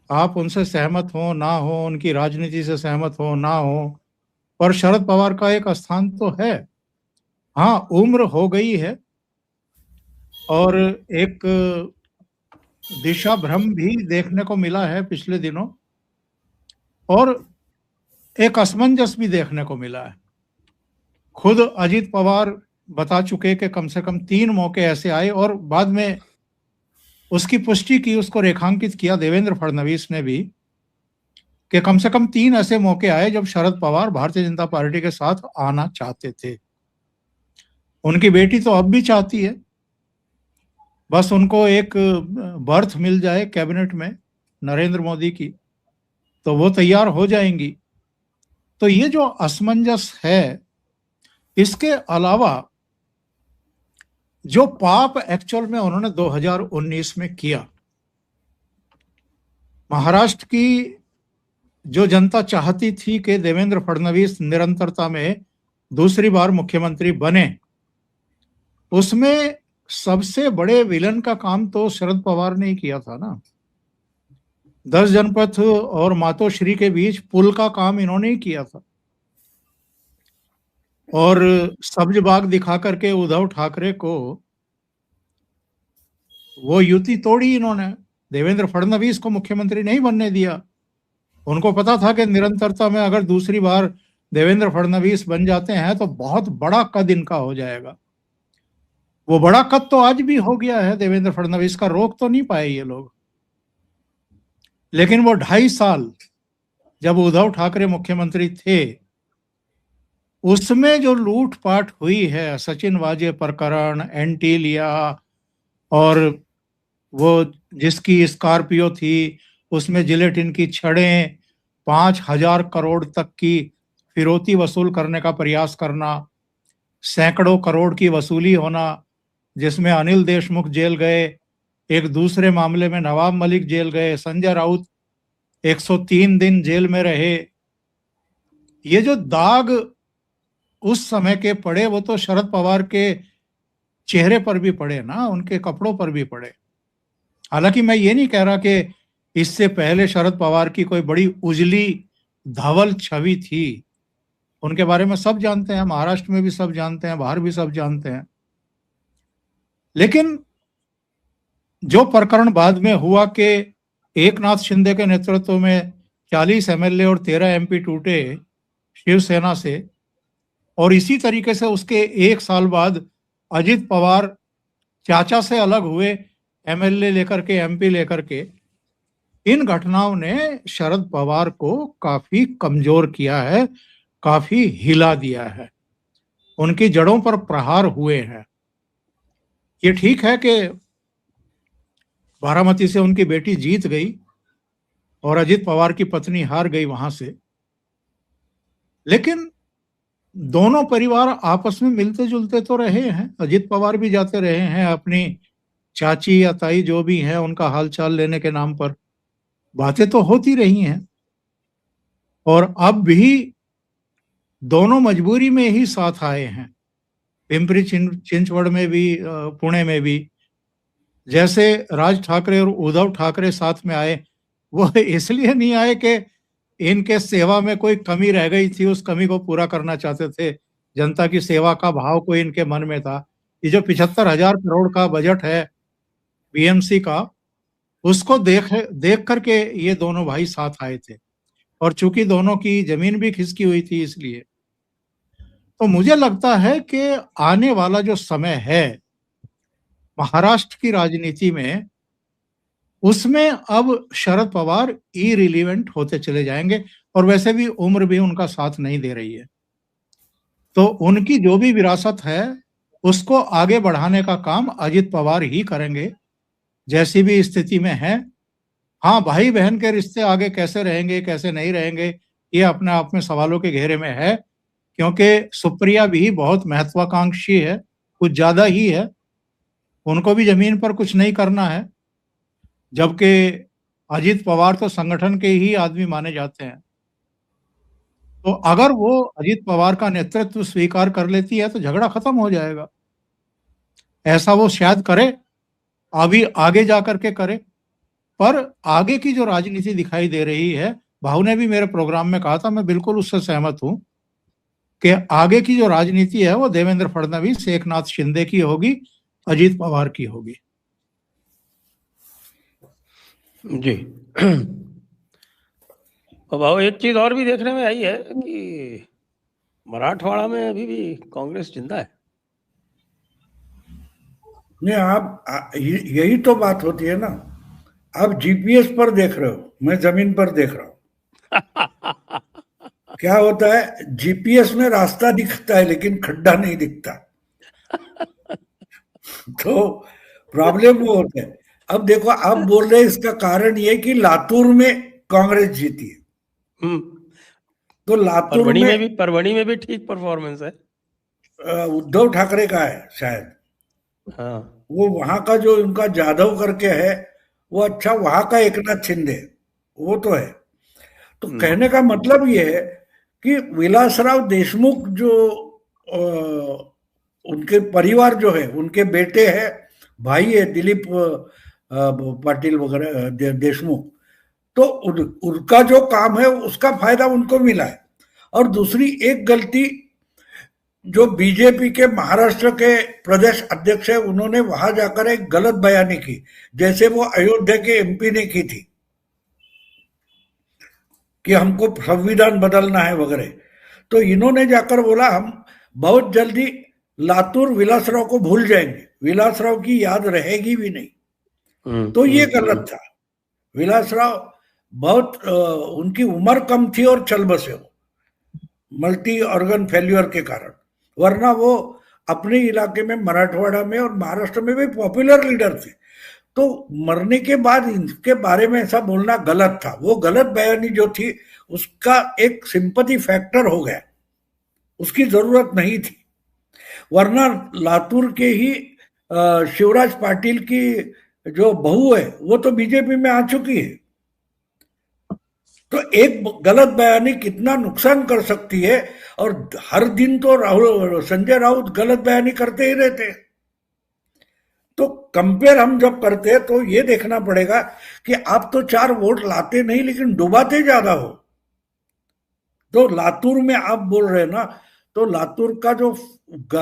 Speaker 3: आप उनसे सहमत हो ना हो, उनकी राजनीति से सहमत हो ना हो, पर शरद पवार का एक स्थान तो है। हाँ, उम्र हो गई है और एक दिशा भ्रम भी देखने को मिला है पिछले दिनों। और एक असमंजस भी देखने को मिला है। खुद अजित पवार बता चुके कि कम से कम 3 मौके ऐसे आए, और बाद में उसकी पुष्टि की, उसको रेखांकित किया देवेंद्र फडणवीस ने भी, कि कम से कम 3 ऐसे मौके आए जब शरद पवार भारतीय जनता पार्टी के साथ आना चाहते थे। उनकी बेटी तो अब भी चाहती है, बस उनको एक बर्थ मिल जाए कैबिनेट में नरेंद्र मोदी की, तो वो तैयार हो जाएंगी। तो ये जो असमंजस है, इसके अलावा जो पाप एक्चुअल में उन्होंने 2019 में किया, महाराष्ट्र की जो जनता चाहती थी कि देवेंद्र फडणवीस निरंतरता में दूसरी बार मुख्यमंत्री बने, उसमें सबसे बड़े विलन का काम तो शरद पवार ने ही किया था ना। 10 जनपथ और मातोश्री के बीच पुल का काम इन्होंने ही किया था, और सब्ज बाग दिखा करके उद्धव ठाकरे को वो युति तोड़ी इन्होंने। देवेंद्र फडणवीस को मुख्यमंत्री नहीं बनने दिया। उनको पता था कि निरंतरता में अगर दूसरी बार देवेंद्र फडणवीस बन जाते हैं तो बहुत बड़ा कद इनका हो जाएगा। वो बड़ा कद तो आज भी हो गया है देवेंद्र फडणवीस का, रोक तो नहीं पाए ये लोग। लेकिन वो 2.5 साल जब उद्धव ठाकरे मुख्यमंत्री थे, उसमें जो लूटपाट हुई है, सचिन वाजे प्रकरण, एंटीलिया, और वो जिसकी स्कॉर्पियो थी उसमें जिलेटिन की छड़ें, 5,000 करोड़ तक की फिरौती वसूल करने का प्रयास करना, सैकड़ों करोड़ की वसूली होना, जिसमें अनिल देशमुख जेल गए, एक दूसरे मामले में नवाब मलिक जेल गए, संजय राउत 103 दिन जेल में रहे। ये जो दाग उस समय के पड़े, वो तो शरद पवार के चेहरे पर भी पड़े ना, उनके कपड़ों पर भी पड़े। हालांकि मैं ये नहीं कह रहा कि इससे पहले शरद पवार की कोई बड़ी उजली धवल छवि थी। उनके बारे में सब जानते हैं, महाराष्ट्र में भी सब जानते हैं, बाहर भी सब जानते हैं। लेकिन जो प्रकरण बाद में हुआ कि एकनाथ शिंदे के नेतृत्व में 40 एमएलए और 13 एमपी टूटे शिवसेना से, और इसी तरीके से उसके 1 साल बाद अजित पवार चाचा से अलग हुए, एमएलए लेकर के, एमपी लेकर के, इन घटनाओं ने शरद पवार को काफी कमजोर किया है, काफी हिला दिया है, उनकी जड़ों पर प्रहार हुए हैं। ये ठीक है कि बारामती से उनकी बेटी जीत गई और अजित पवार की पत्नी हार गई वहां से, लेकिन दोनों परिवार आपस में मिलते जुलते तो रहे हैं। अजित पवार भी जाते रहे हैं अपनी चाची या ताई जो भी हैं उनका हालचाल लेने के नाम पर, बातें तो होती रही हैं। और अब भी दोनों मजबूरी में ही साथ आए हैं, पिंपरी चिंचवड़ में भी, पुणे में भी। जैसे राज ठाकरे और उद्धव ठाकरे साथ में आए, वो इसलिए नहीं आए कि इनके सेवा में कोई कमी रह गई थी, उस कमी को पूरा करना चाहते थे, जनता की सेवा का भाव कोई इनके मन में था। ये जो 75,000 करोड़ का बजट है बीएमसी का, उसको देख करके ये दोनों भाई साथ आए थे, और चूंकि दोनों की जमीन भी खिसकी हुई थी इसलिए। तो मुझे लगता है कि आने वाला जो समय है महाराष्ट्र की राजनीति में, उसमें अब शरद पवार इरिलीवेंट होते चले जाएंगे, और वैसे भी उम्र भी उनका साथ नहीं दे रही है। तो उनकी जो भी विरासत है उसको आगे बढ़ाने का काम अजित पवार ही करेंगे, जैसी भी स्थिति में है। हाँ, भाई बहन के रिश्ते आगे कैसे रहेंगे, कैसे नहीं रहेंगे, ये अपने आप में सवालों के घेरे में है, क्योंकि सुप्रिया भी बहुत महत्वाकांक्षी है, कुछ ज्यादा ही है। उनको भी जमीन पर कुछ नहीं करना है, जबकि अजित पवार तो संगठन के ही आदमी माने जाते हैं। तो अगर वो अजित पवार का नेतृत्व स्वीकार कर लेती है तो झगड़ा खत्म हो जाएगा। ऐसा वो शायद करे, अभी आगे जाकर के करे। पर आगे की जो राजनीति दिखाई दे रही है, भाऊ ने भी मेरे प्रोग्राम में कहा था, मैं बिल्कुल उससे सहमत हूं कि आगे की जो राजनीति है वो देवेंद्र फडणवीस, एकनाथ शिंदे की होगी, अजित पवार की होगी।
Speaker 1: जी। और भाव एक चीज और भी देखने में आई है कि मराठवाड़ा में अभी भी कांग्रेस जिंदा है।
Speaker 2: नहीं, यही तो बात होती है ना। आप जीपीएस पर देख रहे हो, मैं जमीन पर देख रहा हूं। क्या होता है, जीपीएस में रास्ता दिखता है लेकिन खड्डा नहीं दिखता। तो प्रॉब्लम वो होता है। अब देखो, आप बोल रहे हैं इसका कारण ये कि लातूर में कांग्रेस जीती है,
Speaker 1: हम्म,
Speaker 2: तो लातूर में
Speaker 1: परभणी में भी ठीक परफॉर्मेंस है।
Speaker 2: उद्धव ठाकरे का है शायद।
Speaker 1: हाँ,
Speaker 2: वो वहां का जो उनका जाधव करके है, वो अच्छा, वहां का एकनाथ शिंदे, वो तो है। तो कहने का मतलब ये है कि विलासराव देशमुख जो उनके परिवार जो है, उनके बेटे हैं, भाई है दिलीप पाटिल वगैरह देशमुख, तो उनका जो काम है उसका फायदा उनको मिला है। और दूसरी एक गलती जो बीजेपी के महाराष्ट्र के प्रदेश अध्यक्ष है, उन्होंने वहां जाकर एक गलत बयानी की, जैसे वो अयोध्या के एमपी ने की थी कि हमको संविधान बदलना है वगैरह। तो इन्होंने जाकर बोला हम बहुत जल्दी लातूर विलासराव को भूल जाएंगे, विलासराव की याद रहेगी भी नहीं। तो ये गलत था। विलासराव बहुत उनकी उम्र कम थी और चल बसे हो मल्टी ऑर्गन फेल्यूर के कारण, वरना वो अपने इलाके में मराठवाड़ा में और महाराष्ट्र में भी पॉपुलर लीडर थे। तो मरने के बाद इनके बारे में ऐसा बोलना गलत था। वो गलत बयानी जो थी उसका एक सिंपैथी फैक्टर हो गया, उसकी जरूरत नहीं थी। वरना लातूर के ही शिवराज पाटिल की जो बहू है वो तो बीजेपी में आ चुकी है। तो एक गलत बयानी कितना नुकसान कर सकती है, और हर दिन तो राहुल संजय राउत गलत बयानी करते ही रहते हैं। तो कंपेयर हम जब करते हैं तो ये देखना पड़ेगा कि आप तो 4 वोट लाते नहीं लेकिन डुबाते ज्यादा हो। तो लातूर में आप बोल रहे हैं ना, तो लातूर का जो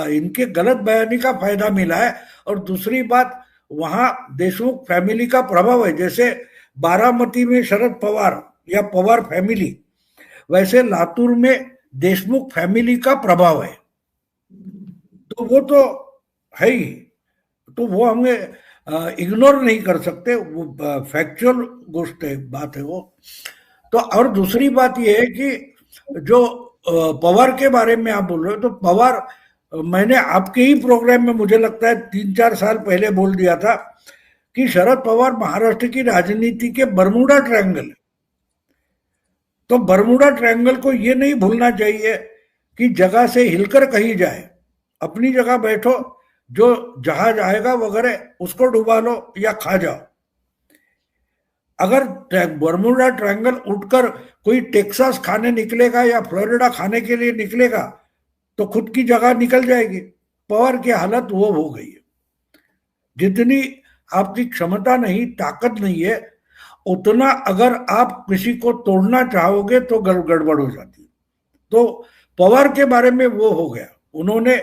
Speaker 2: इनके गलत बयानी का फायदा मिला है। और दूसरी बात, वहां देशमुख फैमिली का प्रभाव है। जैसे बारामती में शरद पवार या पवार फैमिली, वैसे लातूर में देशमुख फैमिली का प्रभाव है। तो वो तो है ही, तो वो हमें इग्नोर नहीं कर सकते, वो फैक्चुअल गोष्ट है, बात है वो। तो और दूसरी बात ये है कि जो पवार के बारे में आप बोल रहे हो, तो पवार मैंने आपके ही प्रोग्राम में मुझे लगता है 3-4 साल पहले बोल दिया था कि शरद पवार महाराष्ट्र की राजनीति के बरमूडा ट्रायंगल है। तो बरमूडा ट्रायंगल को ये नहीं भूलना चाहिए कि जगह से हिलकर कहीं जाए, अपनी जगह बैठो, जो जहाज आएगा वगैरह उसको डुबा लो या खा जाओ। अगर बरमूडा ट्रायंगल उठकर कोई टेक्सास खाने निकलेगा या फ्लोरिडा खाने के लिए निकलेगा तो खुद की जगह निकल जाएगी। पवार की हालत वो हो गई है। जितनी आपकी क्षमता नहीं, ताकत नहीं है, उतना अगर आप किसी को तोड़ना चाहोगे तो गड़बड़ हो जाती है। तो पवार के बारे में वो हो गया। उन्होंने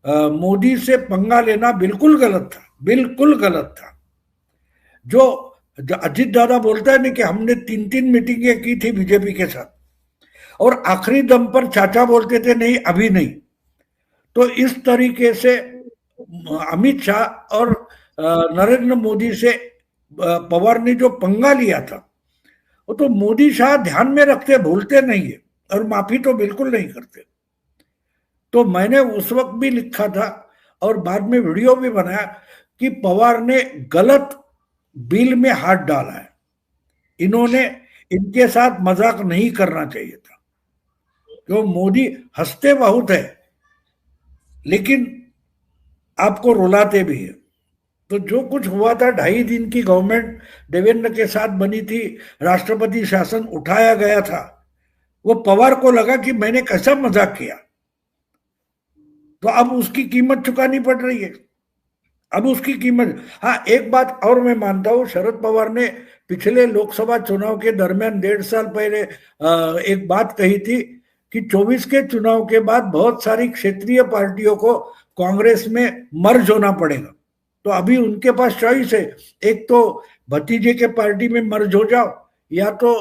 Speaker 2: मोदी से पंगा लेना बिल्कुल गलत था, बिल्कुल गलत था। जो अजित दादा बोलता है ना कि हमने 3-3 मीटिंगें की थी बीजेपी के साथ, और आखिरी दम पर चाचा बोलते थे नहीं अभी नहीं। तो इस तरीके से अमित शाह और नरेंद्र मोदी से पवार ने जो पंगा लिया था, वो तो मोदी शाह ध्यान में रखते, भूलते नहीं है, और माफी तो बिल्कुल नहीं करते। तो मैंने उस वक्त भी लिखा था और बाद में वीडियो भी बनाया कि पवार ने गलत बिल में हाथ डाला है। इन्होंने इनके साथ मजाक नहीं करना चाहिए था, क्यों मोदी हंसते बहुत है लेकिन आपको रुलाते भी है। तो जो कुछ हुआ था, 2.5 दिन की गवर्नमेंट देवेंद्र के साथ बनी थी, राष्ट्रपति शासन उठाया गया था, वो पवार को लगा कि मैंने कैसा मजाक किया, तो अब उसकी कीमत चुकानी पड़ रही है। अब उसकी कीमत, हाँ एक बात और मैं मानता हूँ, शरद पवार ने पिछले लोकसभा चुनाव के दरमियान 1.5 साल पहले एक बात कही थी कि 24 के चुनाव के बाद बहुत सारी क्षेत्रीय पार्टियों को कांग्रेस में मर्ज होना पड़ेगा। तो अभी उनके पास चॉइस है, एक तो भतीजे के पार्टी में मर्ज हो जाओ, या तो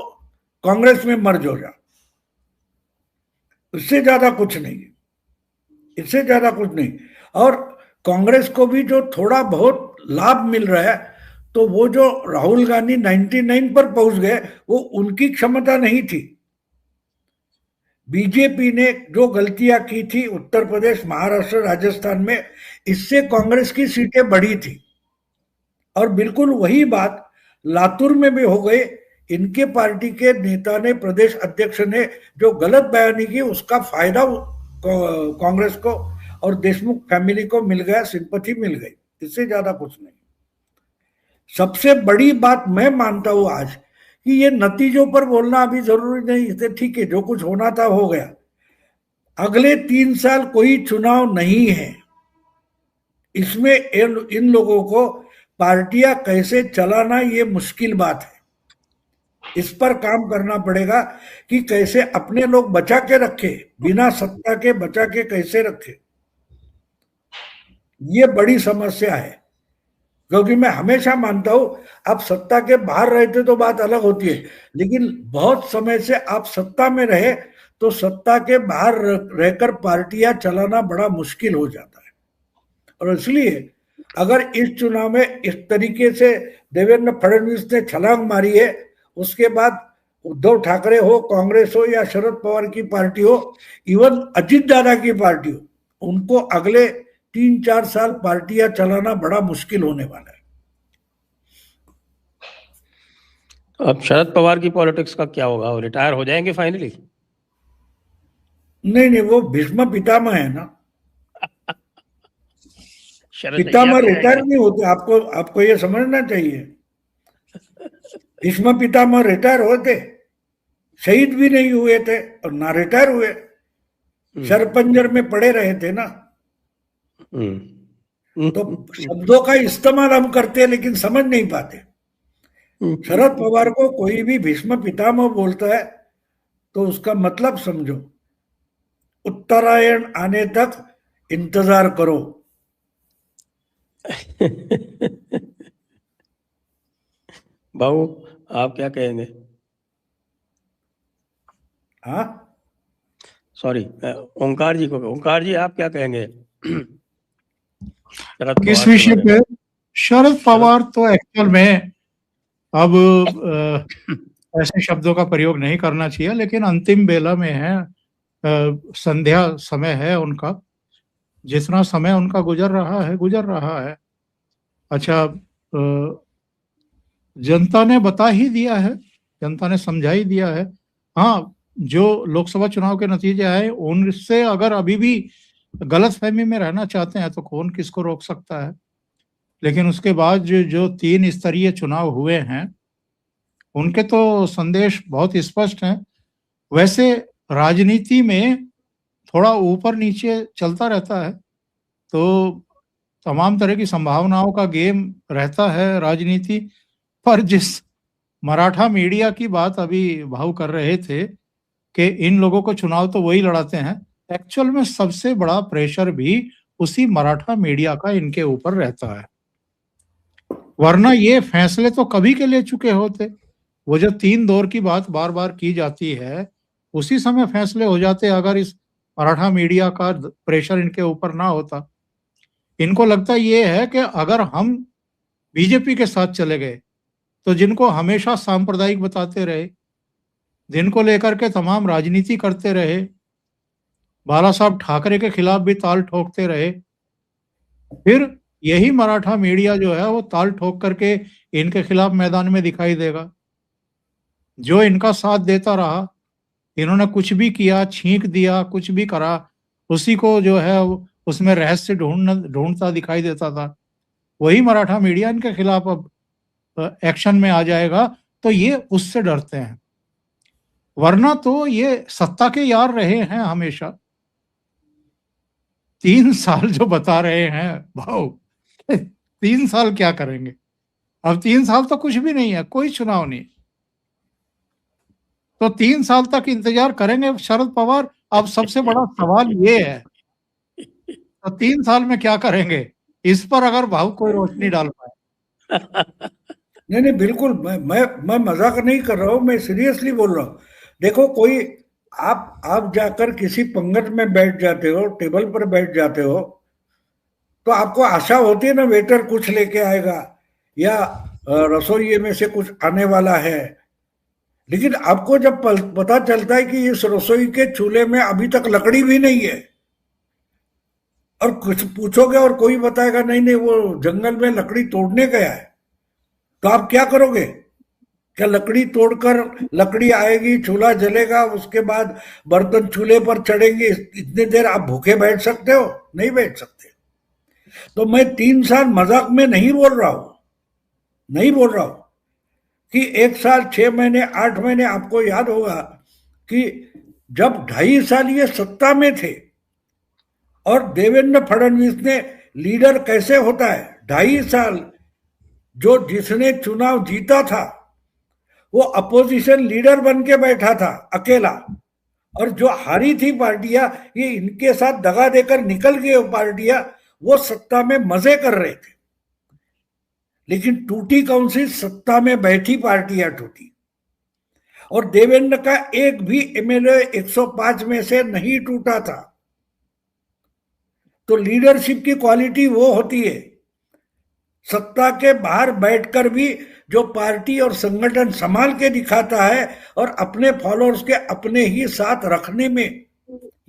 Speaker 2: कांग्रेस में मर्ज हो जा, इससे ज्यादा कुछ नहीं, इससे ज्यादा कुछ नहीं। और कांग्रेस को भी जो थोड़ा बहुत लाभ मिल रहा है, तो वो जो राहुल गांधी 99 पर पहुंच गए, वो उनकी क्षमता नहीं थी। बीजेपी ने जो गलतियां की थी उत्तर प्रदेश, महाराष्ट्र, राजस्थान में, इससे कांग्रेस की सीटें बढ़ी थी। और बिल्कुल वही बात लातूर में भी हो गई। इनके पार्टी के नेता ने, प्रदेश अध्यक्ष ने जो गलत बयानी की, उसका फायदा कांग्रेस को और देशमुख फैमिली को मिल गया, सिंपैथी मिल गई, इससे ज्यादा कुछ नहीं। सबसे बड़ी बात मैं मानता हूं आज कि ये नतीजों पर बोलना अभी जरूरी नहीं है, ठीक है, जो कुछ होना था हो गया। अगले 3 साल कोई चुनाव नहीं है, इसमें इन लोगों को पार्टियां कैसे चलाना ये मुश्किल बात है। इस पर काम करना पड़ेगा कि कैसे अपने लोग बचा के रखे, बिना सत्ता के बचा के कैसे रखे, ये बड़ी समस्या है। क्योंकि मैं हमेशा मानता हूं, आप सत्ता के बाहर रहते तो बात अलग होती है, लेकिन बहुत समय से आप सत्ता में रहे तो सत्ता के बाहर रहकर पार्टियां चलाना बड़ा मुश्किल हो जाता है। और इसलिए अगर इस चुनाव में इस तरीके से देवेंद्र फडणवीस ने छलांग मारी है, उसके बाद उद्धव ठाकरे हो, कांग्रेस हो या शरद पवार की पार्टी हो, इवन अजीत दादा की पार्टी हो, उनको अगले 3-4 साल पार्टियां चलाना बड़ा मुश्किल होने वाला है।
Speaker 1: अब शरद पवार की पॉलिटिक्स का क्या होगा? वो रिटायर हो जाएंगे फाइनली?
Speaker 2: नहीं, वो भीष्म पितामह है ना। पितामह रिटायर नहीं होते, आपको ये समझना चाहिए। भीष्म पितामह रिटायर होते, शहीद भी नहीं हुए थे और ना रिटायर हुए, शरपंजर में पड़े रहे थे ना। तो शब्दों का इस्तेमाल हम करते हैं लेकिन समझ नहीं पाते। शरद पवार को कोई भी भीष्म पितामह बोलता है तो उसका मतलब समझो, उत्तरायण आने तक इंतजार करो।
Speaker 1: बाबू आप क्या कहेंगे?
Speaker 2: हाँ,
Speaker 1: सॉरी, ओंकार जी को, ओंकार जी आप क्या कहेंगे?
Speaker 3: किस विषय पे? शरद पवार तो एक्चुअल में अब ऐसे शब्दों का प्रयोग नहीं करना चाहिए, लेकिन अंतिम बेला में है, संध्या समय है उनका, जितना समय उनका गुजर रहा है। अच्छा, जनता ने बता ही दिया है, जनता ने समझा ही दिया है। हाँ, जो लोकसभा चुनाव के नतीजे आए उनसे अगर अभी भी गलतफहमी में रहना चाहते हैं तो कौन किसको रोक सकता है। लेकिन उसके बाद जो 3 स्तरीय चुनाव हुए हैं उनके तो संदेश बहुत स्पष्ट हैं। वैसे राजनीति में थोड़ा ऊपर नीचे चलता रहता है, तो तमाम तरह की संभावनाओं का गेम रहता है राजनीति पर। जिस मराठा मीडिया की बात अभी भाव कर रहे थे कि इन लोगों को चुनाव तो वही लड़ाते हैं, एक्चुअल में सबसे बड़ा प्रेशर भी उसी मराठा मीडिया का इनके ऊपर रहता है। वरना ये फैसले तो कभी के ले चुके होते। वो जो 3 दौर की बात बार बार की जाती है, उसी समय फैसले हो जाते अगर इस मराठा मीडिया का प्रेशर इनके ऊपर ना होता। इनको लगता ये है कि अगर हम बीजेपी के साथ चले गए तो जिनको हमेशा सांप्रदायिक बताते रहे, जिनको लेकर के तमाम राजनीति करते रहे, बाला साहब ठाकरे के खिलाफ भी ताल ठोकते रहे, फिर यही मराठा मीडिया जो है वो ताल ठोक करके इनके खिलाफ मैदान में दिखाई देगा। जो इनका साथ देता रहा, इन्होंने कुछ भी किया, छींक दिया, कुछ भी करा, उसी को जो है उसमें रहस्य ढूंढता दिखाई देता था। वही मराठा मीडिया इनके खिलाफ अब एक्शन में आ जाएगा, तो ये उससे डरते हैं। वरना तो ये सत्ता के यार रहे हैं हमेशा। 3 साल जो बता रहे हैं भाव, 3 साल क्या करेंगे? अब 3 साल तो कुछ भी नहीं है, कोई चुनाव नहीं, तो 3 साल तक इंतजार करेंगे शरद पवार। अब सबसे बड़ा सवाल ये है, तो 3 साल में क्या करेंगे? इस पर अगर भाव कोई रोशनी डाल पाए।
Speaker 2: नहीं नहीं बिल्कुल, मैं मजाक नहीं कर रहा हूँ, मैं सीरियसली बोल रहा हूँ। देखो कोई, आप जाकर किसी पंगत में बैठ जाते हो, टेबल पर बैठ जाते हो, तो आपको आशा होती है ना वेटर कुछ लेके आएगा या रसोई में से कुछ आने वाला है। लेकिन आपको जब पता चलता है कि इस रसोई के चूल्हे में अभी तक लकड़ी भी नहीं है, और कुछ पूछोगे और कोई बताएगा नहीं नहीं वो जंगल में लकड़ी तोड़ने गया है, तो आप क्या करोगे? क्या लकड़ी तोड़कर लकड़ी आएगी, चूल्हा जलेगा, उसके बाद बर्तन चूल्हे पर चढ़ेंगे, इतनी देर आप भूखे बैठ सकते हो? नहीं बैठ सकते। तो मैं 3 साल मजाक में नहीं बोल रहा हूं, नहीं बोल रहा हूं कि 1 साल 6 महीने 8 महीने। आपको याद होगा कि जब 2.5 साल ये सत्ता में थे और देवेंद्र फडणवीस ने, लीडर कैसे होता है, 2.5 साल जो जिसने चुनाव जीता था वो अपोजिशन लीडर बन के बैठा था अकेला, और जो हारी थी पार्टियां, ये इनके साथ दगा देकर निकल गए पार्टियां, वो सत्ता में मजे कर रहे थे। लेकिन टूटी कौन सी? सत्ता में बैठी पार्टियां टूटी। और देवेंद्र का एक भी एमएलए 105 में से नहीं टूटा था। तो लीडरशिप की क्वालिटी वो होती है, सत्ता के बाहर बैठकर भी जो पार्टी और संगठन संभाल के दिखाता है और अपने फॉलोअर्स के अपने ही साथ रखने में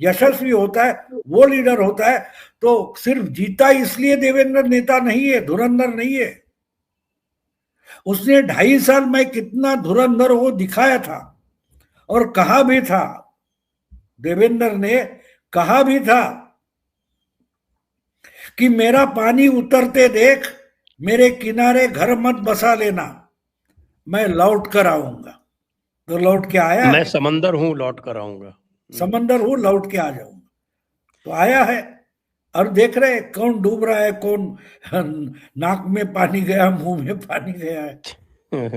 Speaker 2: यशस्वी होता है, वो लीडर होता है। तो सिर्फ जीता इसलिए देवेंद्र नेता नहीं है, धुरंधर नहीं है। उसने 2.5 साल में कितना धुरंधर वो दिखाया था, और कहा भी था, देवेंद्र ने कहा भी था कि मेरा पानी उतरते देख, मेरे किनारे घर मत बसा लेना, मैं लौट कर आऊंगा। तो लौट के आया
Speaker 1: मैं
Speaker 2: है।
Speaker 1: समंदर हूं, लौट कर आऊंगा।
Speaker 2: समंदर हूं, लौट के आ जाऊंगा। तो आया है। और देख रहे हैं कौन डूब रहा है, कौन नाक में पानी गया, मुंह में पानी गया है।